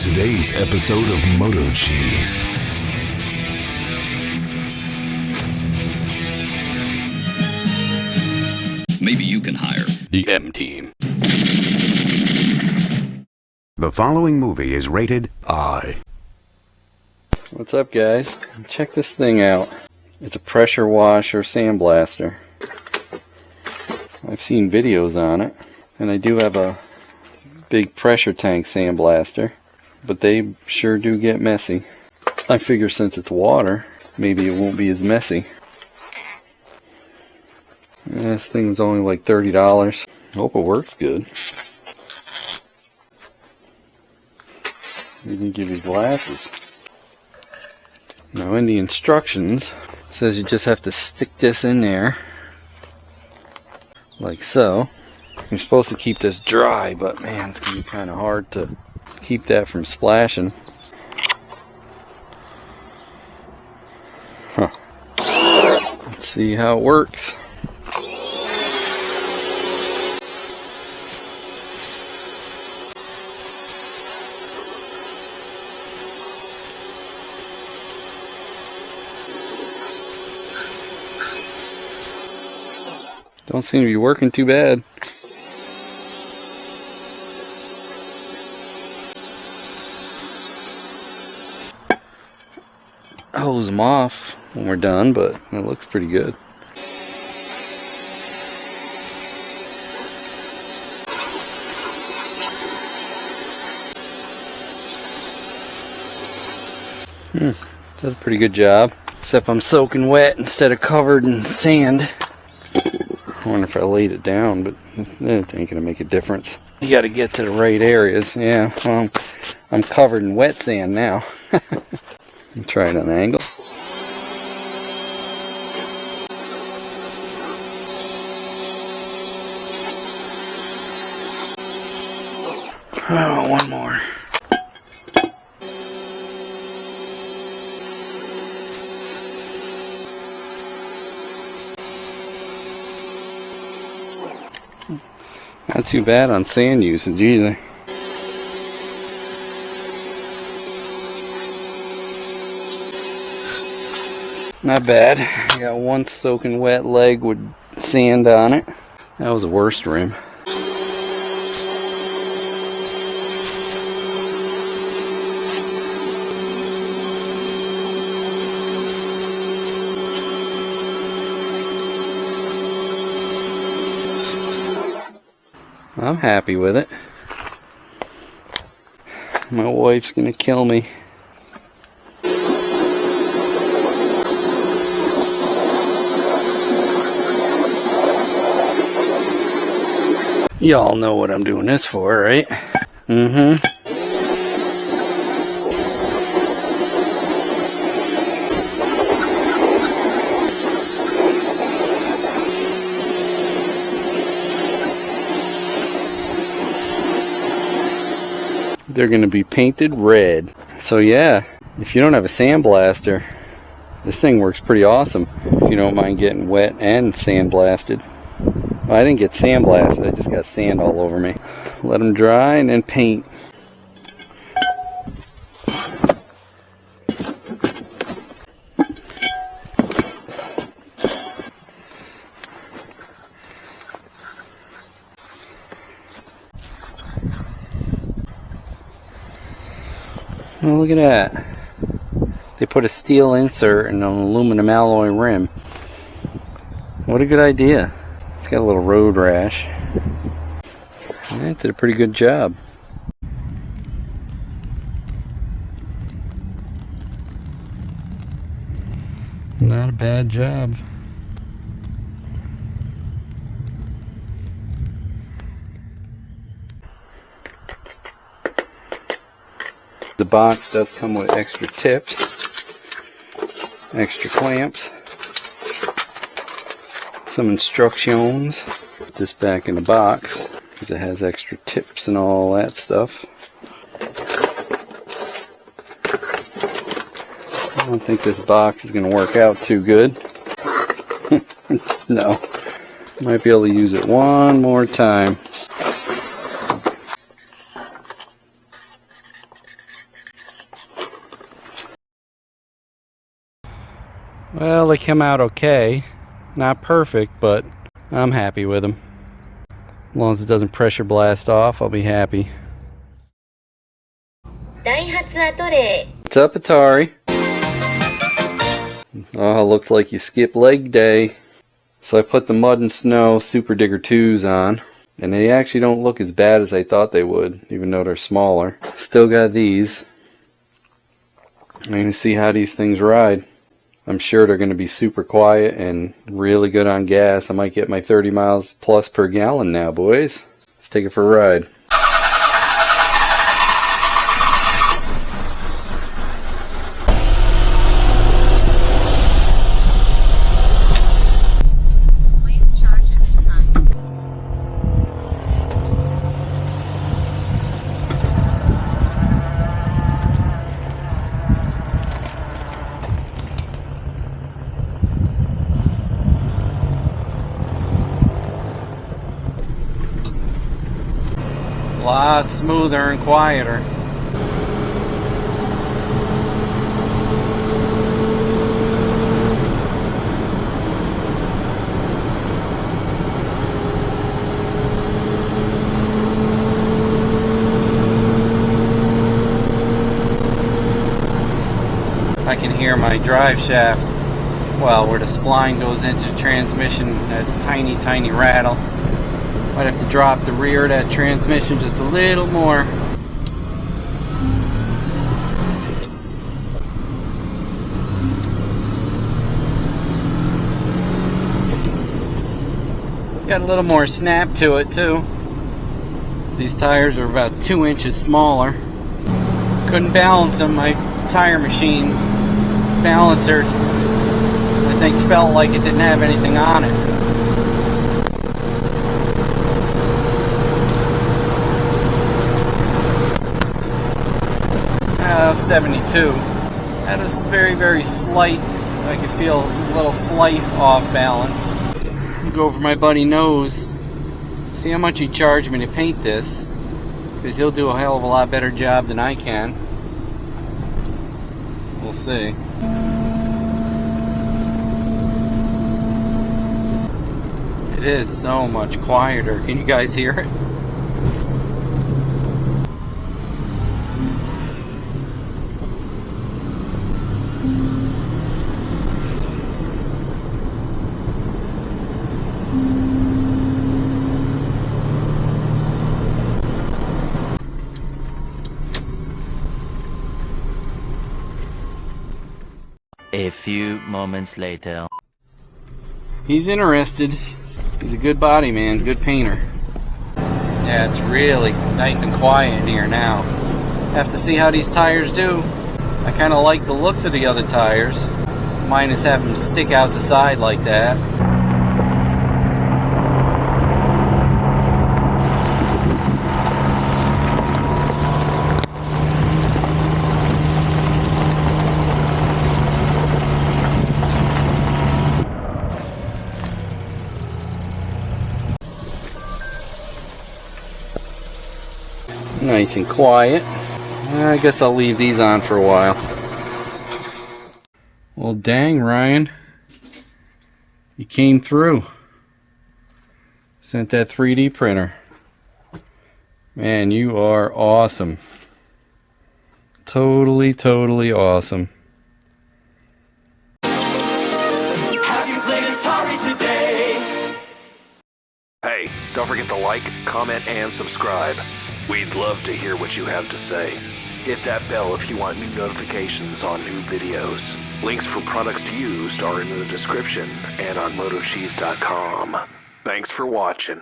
today's episode of MotoCheez. Maybe you can hire the M Team. The following movie is rated I. What's up, guys? Check this thing out. It's a pressure washer sandblaster. I've seen videos on it, and I do have a big pressure tank sandblaster, but they sure do get messy. I figure since it's water, maybe it won't be as messy. This thing was only like $30. Hope it works good. They didn't give you glasses. Now in the instructions, it says you just have to stick this in there, like so. You're supposed to keep this dry, but man, it's going to be kind of hard to keep that from splashing. Huh. Let's see how it works. Don't seem to be working too bad. Hose them off when we're done, but it looks pretty good. Does a pretty good job, except I'm soaking wet instead of covered in sand. I wonder if I laid it down, but it ain't gonna make a difference. You gotta get to the right areas. Yeah, well, I'm covered in wet sand now. Try it on an angle. Oh, one more. Not too bad on sand usage either. Not bad. I got one soaking wet leg with sand on it. That was the worst rim. I'm happy with it. My wife's gonna kill me. Y'all know what I'm doing this for, right? Mm-hmm. They're going to be painted red. So yeah, if you don't have a sandblaster, this thing works pretty awesome. If you don't mind getting wet and sandblasted. Well, I didn't get sandblasted, I just got sand all over me. Let them dry and then paint. Oh, look at that. They put a steel insert and an aluminum alloy rim. What a good idea. It's got a little road rash. That did a pretty good job. Not a bad job. The box does come with extra tips, extra clamps, some instructions. Put this back in the box because it has extra tips and all that stuff. I don't think this box is going to work out too good. No. Might be able to use it one more time. Well, they come out okay. Not perfect, but I'm happy with them. As long as it doesn't pressure blast off, I'll be happy. What's up, Atari? Oh, looks like you skipped leg day. So I put the Mud and Snow Super Digger 2s on, and they actually don't look as bad as I thought they would, even though they're smaller. Still got these. I'm going to see how these things ride. I'm sure they're going to be super quiet and really good on gas. I might get my 30 miles plus per gallon now, boys. Let's take it for a ride. A lot smoother and quieter. I can hear my drive shaft, well, where the spline goes into the transmission, that tiny rattle. Might have to drop the rear of that transmission just a little more. Got a little more snap to it too. These tires are about 2 inches smaller. Couldn't balance them. My tire machine balancer, I think, felt like it didn't have anything on it. 72. That is very slight. I could feel a little slight off balance. Go over my buddy Nose. See how much he charged me to paint this, because he'll do a hell of a lot better job than I can. We'll see. It is so much quieter. Can you guys hear it? A few moments later. He's interested. He's a good body man, good painter. Yeah, it's really nice and quiet in here now. Have to see how these tires do. I kind of like the looks of the other tires, minus having them stick out the side like that. Nice and quiet. I guess I'll leave these on for a while. Well, dang, Ryan. You came through. Sent that 3D printer. Man, you are awesome. Totally awesome. Have you played Atari today? Hey, don't forget to like, comment, and subscribe. We'd love to hear what you have to say. Hit that bell if you want new notifications on new videos. Links for products used are in the description and on MotoCheez.com. Thanks for watching.